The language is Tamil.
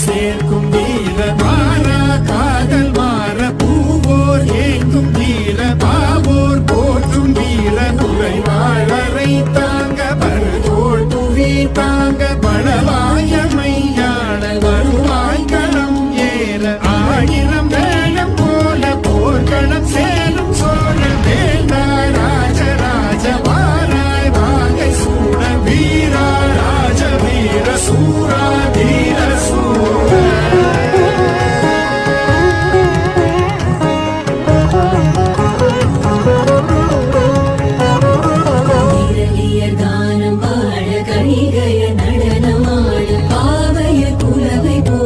சேர்க்கும் வீர மாறா காதல் மாற பூவோர் ஏங்கும் வீர பாவோர் போற்றும் வீர குறைவாளரை தாங்க பருதோள் புவி தாங்க படவாயமையாள வருவாய் களம் ஏற ஆயிரம்